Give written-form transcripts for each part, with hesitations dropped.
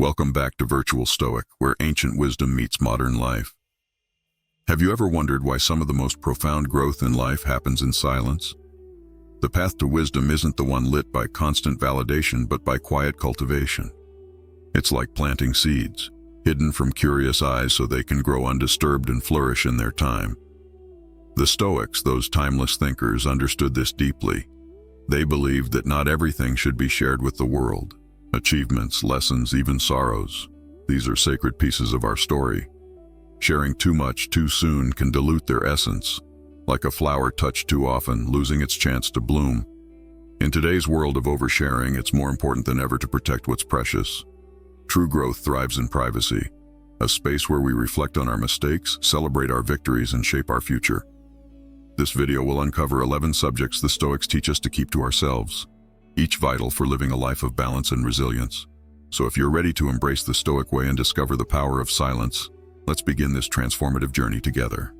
Welcome back to Virtual Stoic, where ancient wisdom meets modern life. Have you ever wondered why some of the most profound growth in life happens in silence? The path to wisdom isn't the one lit by constant validation, but by quiet cultivation. It's like planting seeds, hidden from curious eyes so they can grow undisturbed and flourish in their time. The Stoics, those timeless thinkers, understood this deeply. They believed that not everything should be shared with the world. Achievements, lessons, even sorrows. These are sacred pieces of our story. Sharing too much too soon can dilute their essence, like a flower touched too often, losing its chance to bloom. In today's world of oversharing, it's more important than ever to protect what's precious. True growth thrives in privacy, a space where we reflect on our mistakes, celebrate our victories, and shape our future. This video will uncover 11 subjects the Stoics teach us to keep to ourselves, each vital for living a life of balance and resilience. So if you're ready to embrace the Stoic way and discover the power of silence, let's begin this transformative journey together.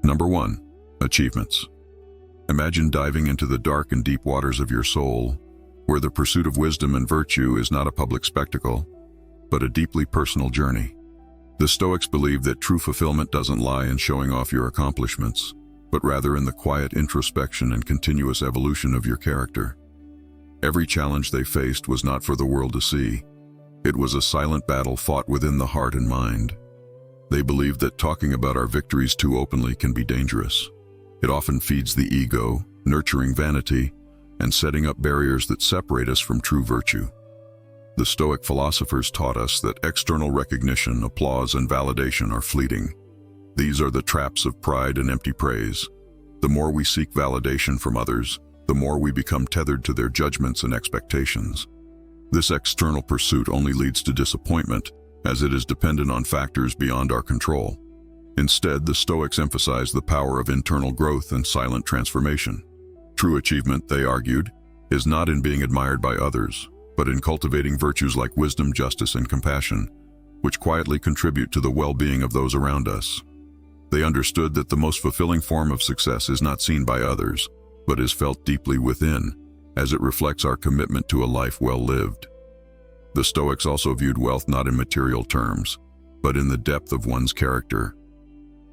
Number 1. Achievements. Imagine diving into the dark and deep waters of your soul, where the pursuit of wisdom and virtue is not a public spectacle, but a deeply personal journey. The Stoics believe that true fulfillment doesn't lie in showing off your accomplishments, but rather in the quiet introspection and continuous evolution of your character. Every challenge they faced was not for the world to see. It was a silent battle fought within the heart and mind. They believed that talking about our victories too openly can be dangerous. It often feeds the ego, nurturing vanity, and setting up barriers that separate us from true virtue. The Stoic philosophers taught us that external recognition, applause, and validation are fleeting. These are the traps of pride and empty praise. The more we seek validation from others, the more we become tethered to their judgments and expectations. This external pursuit only leads to disappointment, as it is dependent on factors beyond our control. Instead, the Stoics emphasize the power of internal growth and silent transformation. True achievement, they argued, is not in being admired by others, but in cultivating virtues like wisdom, justice, and compassion, which quietly contribute to the well-being of those around us. They understood that the most fulfilling form of success is not seen by others, but is felt deeply within, as it reflects our commitment to a life well lived. The Stoics also viewed wealth not in material terms, but in the depth of one's character.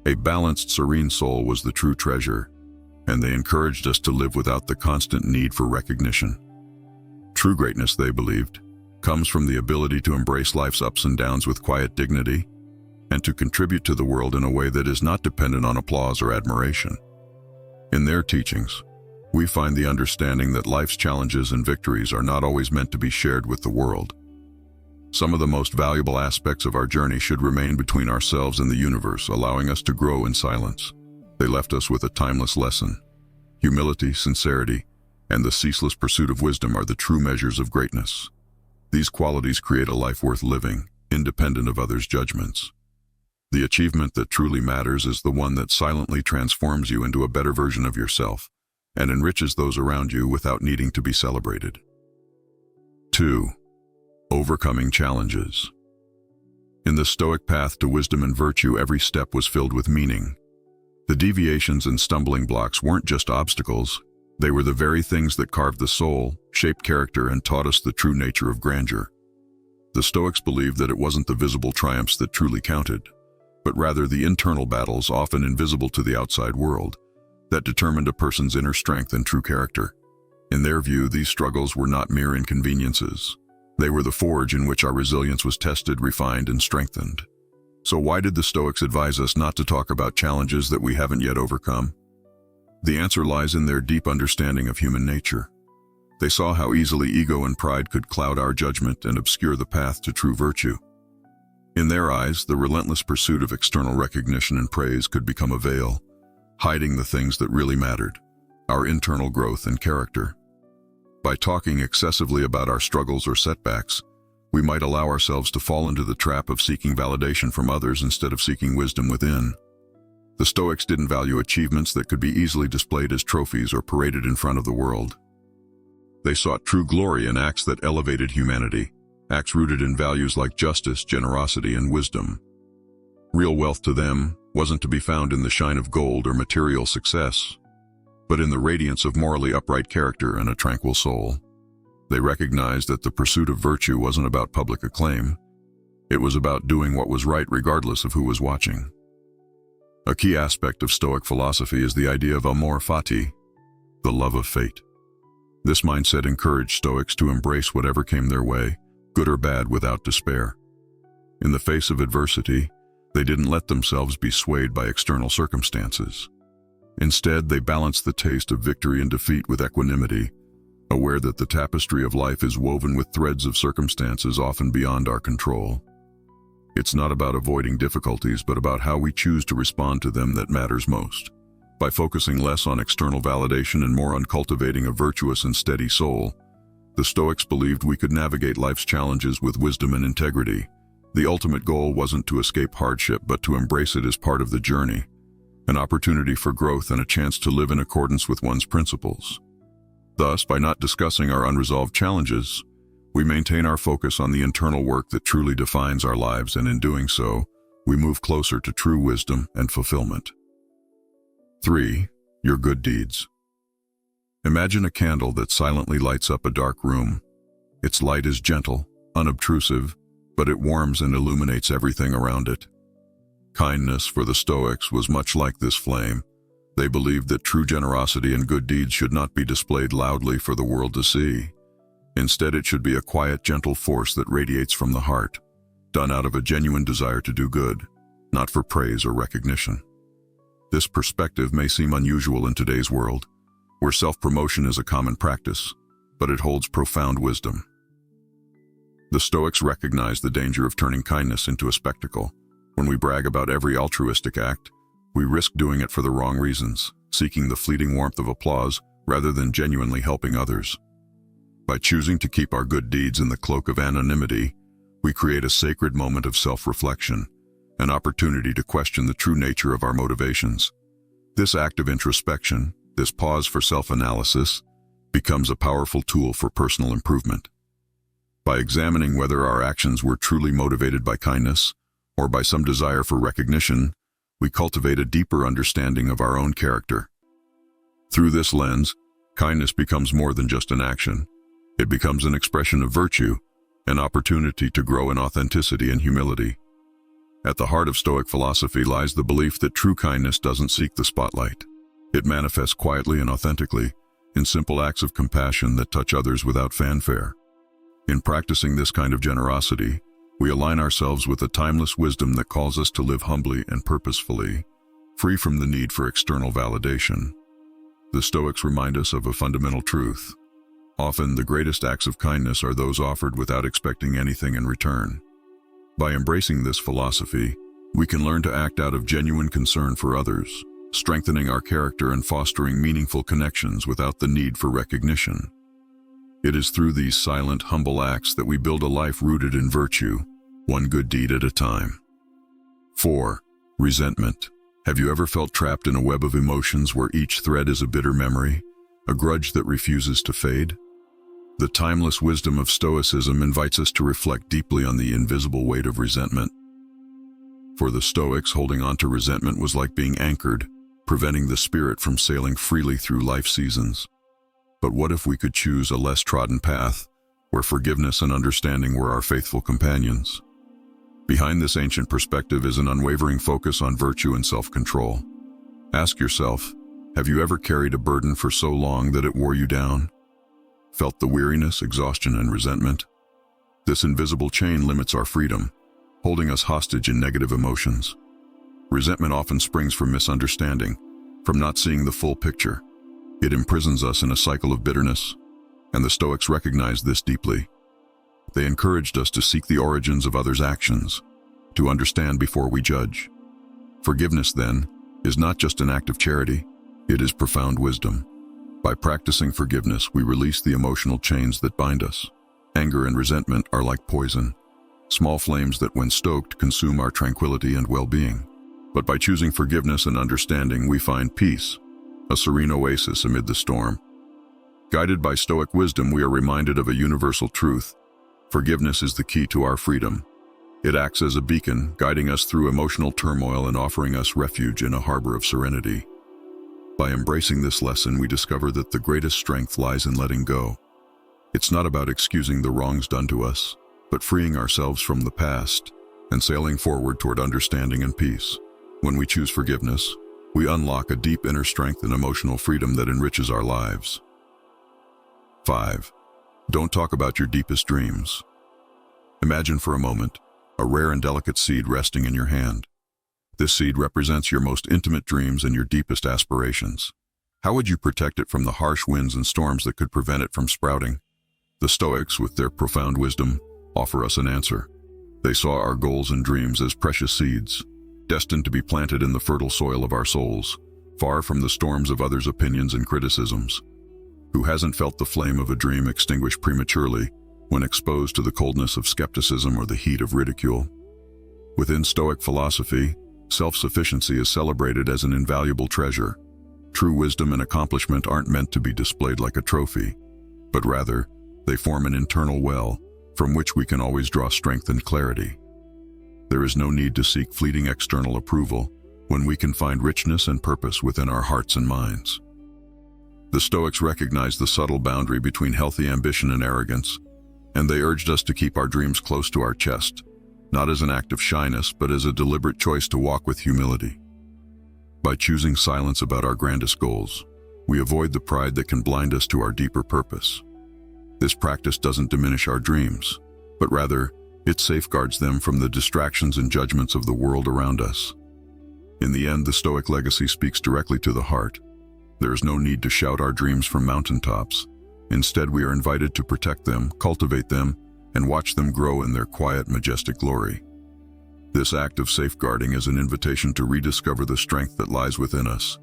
A balanced, serene soul was the true treasure, and they encouraged us to live without the constant need for recognition. True greatness, they believed, comes from the ability to embrace life's ups and downs with quiet dignity, and to contribute to the world in a way that is not dependent on applause or admiration. In their teachings, we find the understanding that life's challenges and victories are not always meant to be shared with the world. Some of the most valuable aspects of our journey should remain between ourselves and the universe, allowing us to grow in silence. They left us with a timeless lesson. Humility, sincerity, and the ceaseless pursuit of wisdom are the true measures of greatness. These qualities create a life worth living, independent of others' judgments. The achievement that truly matters is the one that silently transforms you into a better version of yourself, and enriches those around you without needing to be celebrated. 2. Overcoming challenges. In the Stoic path to wisdom and virtue, every step was filled with meaning. The deviations and stumbling blocks weren't just obstacles, they were the very things that carved the soul, shaped character, and taught us the true nature of grandeur. The Stoics believed that it wasn't the visible triumphs that truly counted, but rather the internal battles, often invisible to the outside world, that determined a person's inner strength and true character. In their view, these struggles were not mere inconveniences. They were the forge in which our resilience was tested, refined, and strengthened. So why did the Stoics advise us not to talk about challenges that we haven't yet overcome? The answer lies in their deep understanding of human nature. They saw how easily ego and pride could cloud our judgment and obscure the path to true virtue. In their eyes, the relentless pursuit of external recognition and praise could become a veil, hiding the things that really mattered, our internal growth and character. By talking excessively about our struggles or setbacks, we might allow ourselves to fall into the trap of seeking validation from others instead of seeking wisdom within. The Stoics didn't value achievements that could be easily displayed as trophies or paraded in front of the world. They sought true glory in acts that elevated humanity, acts rooted in values like justice, generosity, and wisdom. Real wealth to them wasn't to be found in the shine of gold or material success, but in the radiance of morally upright character and a tranquil soul. They recognized that the pursuit of virtue wasn't about public acclaim. It was about doing what was right regardless of who was watching. A key aspect of Stoic philosophy is the idea of amor fati, the love of fate. This mindset encouraged Stoics to embrace whatever came their way, good or bad, without despair. In the face of adversity, they didn't let themselves be swayed by external circumstances. Instead, they balanced the taste of victory and defeat with equanimity, aware that the tapestry of life is woven with threads of circumstances often beyond our control. It's not about avoiding difficulties, but about how we choose to respond to them that matters most. By focusing less on external validation and more on cultivating a virtuous and steady soul, the Stoics believed we could navigate life's challenges with wisdom and integrity. The ultimate goal wasn't to escape hardship, but to embrace it as part of the journey, an opportunity for growth and a chance to live in accordance with one's principles. Thus, by not discussing our unresolved challenges, we maintain our focus on the internal work that truly defines our lives, and in doing so, we move closer to true wisdom and fulfillment. 3. Your good deeds. Imagine a candle that silently lights up a dark room. Its light is gentle, unobtrusive, but it warms and illuminates everything around it. Kindness for the Stoics was much like this flame. They believed that true generosity and good deeds should not be displayed loudly for the world to see. Instead, it should be a quiet, gentle force that radiates from the heart, done out of a genuine desire to do good, not for praise or recognition. This perspective may seem unusual in today's world, where self-promotion is a common practice, but it holds profound wisdom. The Stoics recognize the danger of turning kindness into a spectacle. When we brag about every altruistic act, we risk doing it for the wrong reasons, seeking the fleeting warmth of applause rather than genuinely helping others. By choosing to keep our good deeds in the cloak of anonymity, we create a sacred moment of self-reflection, an opportunity to question the true nature of our motivations. This act of introspection, this pause for self-analysis, becomes a powerful tool for personal improvement. By examining whether our actions were truly motivated by kindness or by some desire for recognition, we cultivate a deeper understanding of our own character. Through this lens, kindness becomes more than just an action. It becomes an expression of virtue, an opportunity to grow in authenticity and humility. At the heart of Stoic philosophy lies the belief that true kindness doesn't seek the spotlight. It manifests quietly and authentically, in simple acts of compassion that touch others without fanfare. In practicing this kind of generosity, we align ourselves with a timeless wisdom that calls us to live humbly and purposefully, free from the need for external validation. The Stoics remind us of a fundamental truth. Often, the greatest acts of kindness are those offered without expecting anything in return. By embracing this philosophy, we can learn to act out of genuine concern for others, strengthening our character and fostering meaningful connections without the need for recognition. It is through these silent, humble acts that we build a life rooted in virtue, one good deed at a time. 4. Resentment. Have you ever felt trapped in a web of emotions where each thread is a bitter memory, a grudge that refuses to fade? The timeless wisdom of Stoicism invites us to reflect deeply on the invisible weight of resentment. For the Stoics, holding on to resentment was like being anchored, preventing the spirit from sailing freely through life seasons. But what if we could choose a less trodden path, where forgiveness and understanding were our faithful companions? Behind this ancient perspective is an unwavering focus on virtue and self-control. Ask yourself, have you ever carried a burden for so long that it wore you down? Felt the weariness, exhaustion, and resentment? This invisible chain limits our freedom, holding us hostage in negative emotions. Resentment often springs from misunderstanding, from not seeing the full picture. It imprisons us in a cycle of bitterness, and the Stoics recognized this deeply. They encouraged us to seek the origins of others' actions, to understand before we judge. Forgiveness, then, is not just an act of charity, it is profound wisdom. By practicing forgiveness, we release the emotional chains that bind us. Anger and resentment are like poison, small flames that, when stoked, consume our tranquility and well-being. But by choosing forgiveness and understanding, we find peace, a serene oasis amid the storm. Guided by Stoic wisdom, we are reminded of a universal truth. Forgiveness is the key to our freedom. It acts as a beacon, guiding us through emotional turmoil and offering us refuge in a harbor of serenity. By embracing this lesson, we discover that the greatest strength lies in letting go. It's not about excusing the wrongs done to us, but freeing ourselves from the past and sailing forward toward understanding and peace. When we choose forgiveness, we unlock a deep inner strength and emotional freedom that enriches our lives. 5. Don't talk about your deepest dreams. Imagine for a moment a rare and delicate seed resting in your hand. This seed represents your most intimate dreams and your deepest aspirations. How would you protect it from the harsh winds and storms that could prevent it from sprouting? The Stoics, with their profound wisdom, offer us an answer. They saw our goals and dreams as precious seeds, destined to be planted in the fertile soil of our souls, far from the storms of others' opinions and criticisms. Who hasn't felt the flame of a dream extinguish prematurely when exposed to the coldness of skepticism or the heat of ridicule? Within Stoic philosophy, self-sufficiency is celebrated as an invaluable treasure. True wisdom and accomplishment aren't meant to be displayed like a trophy, but rather, they form an internal well from which we can always draw strength and clarity. There is no need to seek fleeting external approval when we can find richness and purpose within our hearts and minds. The Stoics recognized the subtle boundary between healthy ambition and arrogance, and they urged us to keep our dreams close to our chest, not as an act of shyness, but as a deliberate choice to walk with humility. By choosing silence about our grandest goals, we avoid the pride that can blind us to our deeper purpose. This practice doesn't diminish our dreams, but rather, it safeguards them from the distractions and judgments of the world around us. In the end, the Stoic legacy speaks directly to the heart. There is no need to shout our dreams from mountaintops. Instead, we are invited to protect them, cultivate them, and watch them grow in their quiet, majestic glory. This act of safeguarding is an invitation to rediscover the strength that lies within us,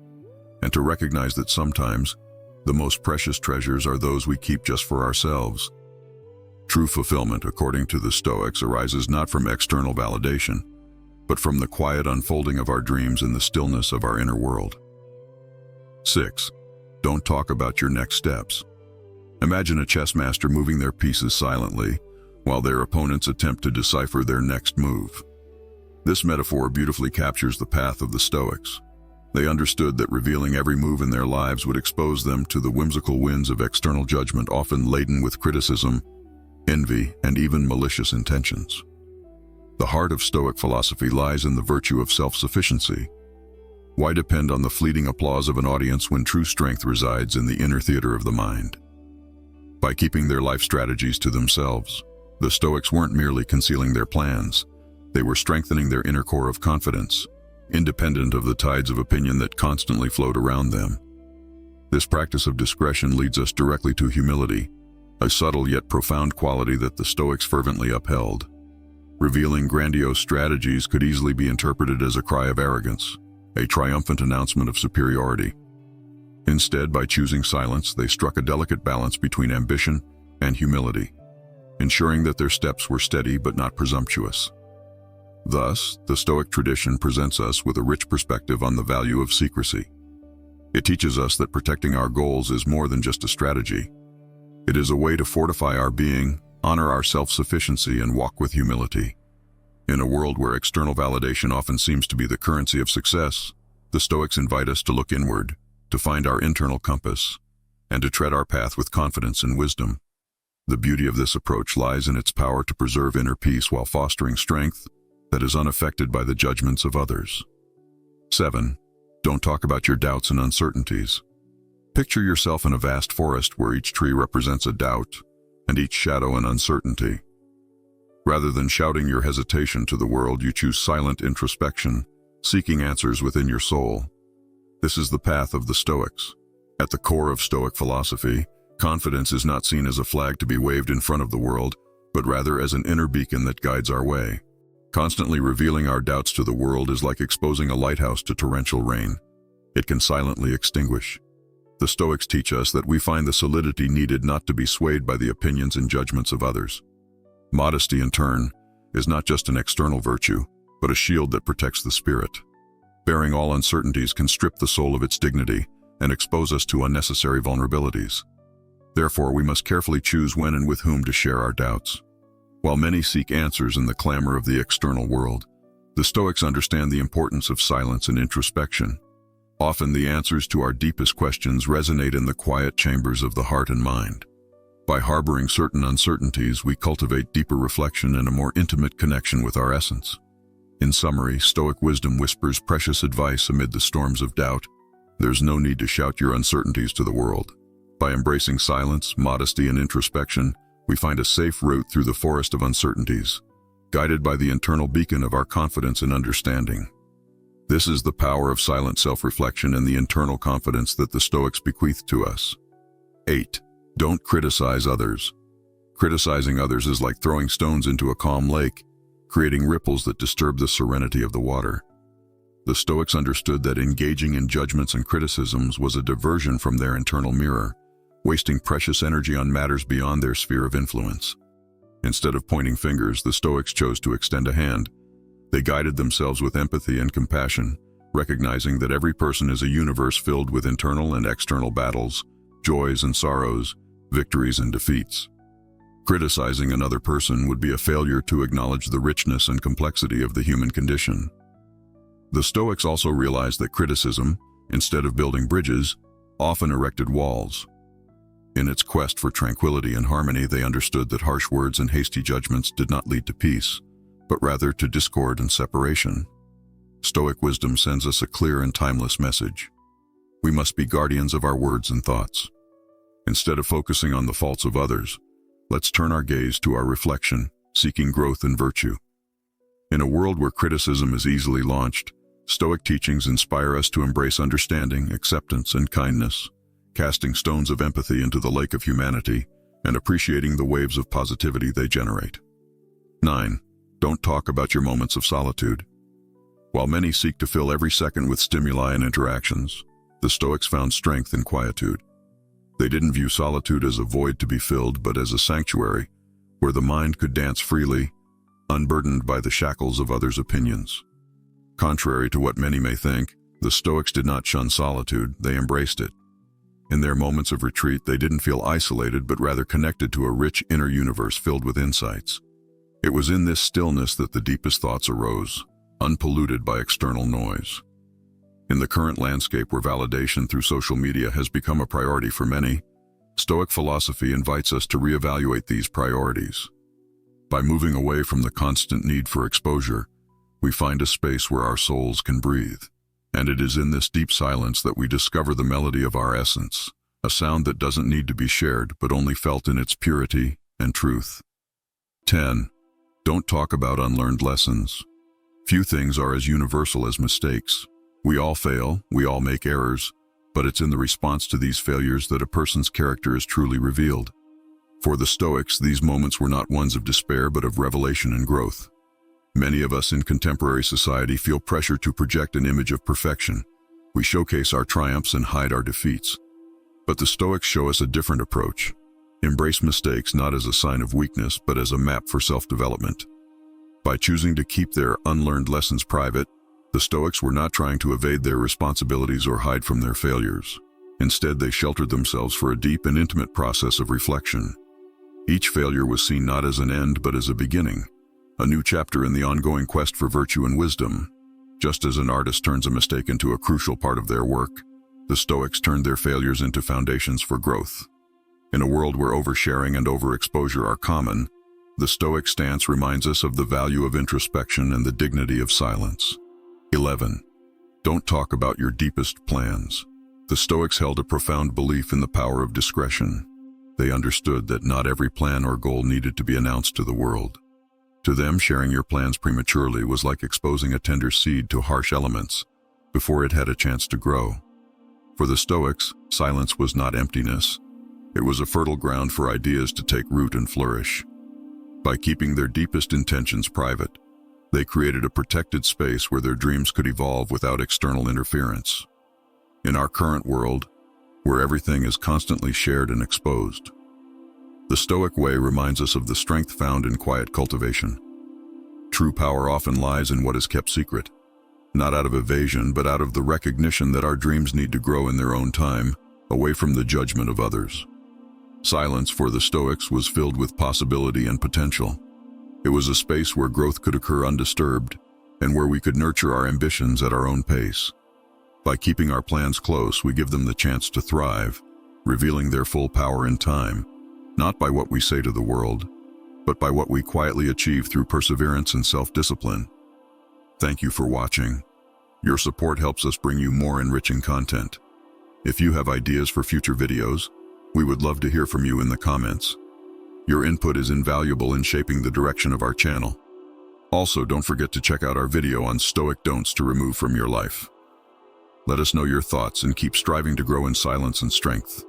and to recognize that sometimes, the most precious treasures are those we keep just for ourselves. True fulfillment, according to the Stoics, arises not from external validation, but from the quiet unfolding of our dreams in the stillness of our inner world. 6. Don't talk about your next steps. Imagine a chess master moving their pieces silently, while their opponents attempt to decipher their next move. This metaphor beautifully captures the path of the Stoics. They understood that revealing every move in their lives would expose them to the whimsical winds of external judgment, often laden with criticism, envy, and even malicious intentions. The heart of Stoic philosophy lies in the virtue of self-sufficiency. Why depend on the fleeting applause of an audience when true strength resides in the inner theater of the mind? By keeping their life strategies to themselves, the Stoics weren't merely concealing their plans, they were strengthening their inner core of confidence, independent of the tides of opinion that constantly flowed around them. This practice of discretion leads us directly to humility, a subtle yet profound quality that the Stoics fervently upheld. Revealing grandiose strategies could easily be interpreted as a cry of arrogance, a triumphant announcement of superiority. Instead, by choosing silence, they struck a delicate balance between ambition and humility, ensuring that their steps were steady but not presumptuous. Thus, the Stoic tradition presents us with a rich perspective on the value of secrecy. It teaches us that protecting our goals is more than just a strategy. It is a way to fortify our being, honor our self-sufficiency, and walk with humility. In a world where external validation often seems to be the currency of success, the Stoics invite us to look inward, to find our internal compass, and to tread our path with confidence and wisdom. The beauty of this approach lies in its power to preserve inner peace while fostering strength that is unaffected by the judgments of others. 7. Don't talk about your doubts and uncertainties. Picture yourself in a vast forest where each tree represents a doubt and each shadow an uncertainty. Rather than shouting your hesitation to the world, you choose silent introspection, seeking answers within your soul. This is the path of the Stoics. At the core of Stoic philosophy, confidence is not seen as a flag to be waved in front of the world, but rather as an inner beacon that guides our way. Constantly revealing our doubts to the world is like exposing a lighthouse to torrential rain. It can silently extinguish. The Stoics teach us that we find the solidity needed not to be swayed by the opinions and judgments of others. Modesty, in turn, is not just an external virtue, but a shield that protects the spirit. Bearing all uncertainties can strip the soul of its dignity and expose us to unnecessary vulnerabilities. Therefore, we must carefully choose when and with whom to share our doubts. While many seek answers in the clamor of the external world, the Stoics understand the importance of silence and introspection. Often the answers to our deepest questions resonate in the quiet chambers of the heart and mind. By harboring certain uncertainties, we cultivate deeper reflection and a more intimate connection with our essence. In summary, Stoic wisdom whispers precious advice amid the storms of doubt. There's no need to shout your uncertainties to the world. By embracing silence, modesty, and introspection, we find a safe route through the forest of uncertainties, guided by the internal beacon of our confidence and understanding. This is the power of silent self-reflection and the internal confidence that the Stoics bequeath to us. 8. Don't criticize others. Criticizing others is like throwing stones into a calm lake, creating ripples that disturb the serenity of the water. The Stoics understood that engaging in judgments and criticisms was a diversion from their internal mirror, wasting precious energy on matters beyond their sphere of influence. Instead of pointing fingers, the Stoics chose to extend a hand. They guided themselves with empathy and compassion, recognizing that every person is a universe filled with internal and external battles, joys and sorrows, victories and defeats. Criticizing another person would be a failure to acknowledge the richness and complexity of the human condition. The Stoics also realized that criticism, instead of building bridges, often erected walls. In its quest for tranquility and harmony, they understood that harsh words and hasty judgments did not lead to peace, but rather to discord and separation. Stoic wisdom sends us a clear and timeless message. We must be guardians of our words and thoughts. Instead of focusing on the faults of others, let's turn our gaze to our reflection, seeking growth and virtue. In a world where criticism is easily launched, Stoic teachings inspire us to embrace understanding, acceptance, and kindness, casting stones of empathy into the lake of humanity and appreciating the waves of positivity they generate. 9. Don't talk about your moments of solitude. While many seek to fill every second with stimuli and interactions, the Stoics found strength in quietude. They didn't view solitude as a void to be filled, but as a sanctuary where the mind could dance freely, unburdened by the shackles of others' opinions. Contrary to what many may think, the Stoics did not shun solitude, they embraced it. In their moments of retreat, they didn't feel isolated, but rather connected to a rich inner universe filled with insights. It was in this stillness that the deepest thoughts arose, unpolluted by external noise. In the current landscape where validation through social media has become a priority for many, Stoic philosophy invites us to reevaluate these priorities. By moving away from the constant need for exposure, we find a space where our souls can breathe. And it is in this deep silence that we discover the melody of our essence, a sound that doesn't need to be shared but only felt in its purity and truth. 10. Don't talk about unlearned lessons. Few things are as universal as mistakes. We all fail, we all make errors, but it's in the response to these failures that a person's character is truly revealed. For the Stoics, these moments were not ones of despair but of revelation and growth. Many of us in contemporary society feel pressure to project an image of perfection. We showcase our triumphs and hide our defeats. But the Stoics show us a different approach. Embrace mistakes not as a sign of weakness, but as a map for self-development. By choosing to keep their unlearned lessons private, the Stoics were not trying to evade their responsibilities or hide from their failures. Instead, they sheltered themselves for a deep and intimate process of reflection. Each failure was seen not as an end, but as a beginning, a new chapter in the ongoing quest for virtue and wisdom. Just as an artist turns a mistake into a crucial part of their work, the Stoics turned their failures into foundations for growth. In a world where oversharing and overexposure are common, the Stoic stance reminds us of the value of introspection and the dignity of silence. 11. Don't talk about your deepest plans. The Stoics held a profound belief in the power of discretion. They understood that not every plan or goal needed to be announced to the world. To them, sharing your plans prematurely was like exposing a tender seed to harsh elements before it had a chance to grow. For the Stoics, silence was not emptiness. It was a fertile ground for ideas to take root and flourish. By keeping their deepest intentions private, they created a protected space where their dreams could evolve without external interference. In our current world, where everything is constantly shared and exposed, the Stoic way reminds us of the strength found in quiet cultivation. True power often lies in what is kept secret, not out of evasion, but out of the recognition that our dreams need to grow in their own time, away from the judgment of others. Silence for the Stoics was filled with possibility and potential. It was a space where growth could occur undisturbed, and where we could nurture our ambitions at our own pace. By keeping our plans close, we give them the chance to thrive, revealing their full power in time. not by what we say to the world, but by what we quietly achieve through perseverance and self-discipline. Thank you for watching. Your support helps us bring you more enriching content. If you have ideas for future videos, we would love to hear from you in the comments. Your input is invaluable in shaping the direction of our channel. Also, don't forget to check out our video on Stoic don'ts to remove from your life. Let us know your thoughts and keep striving to grow in silence and strength.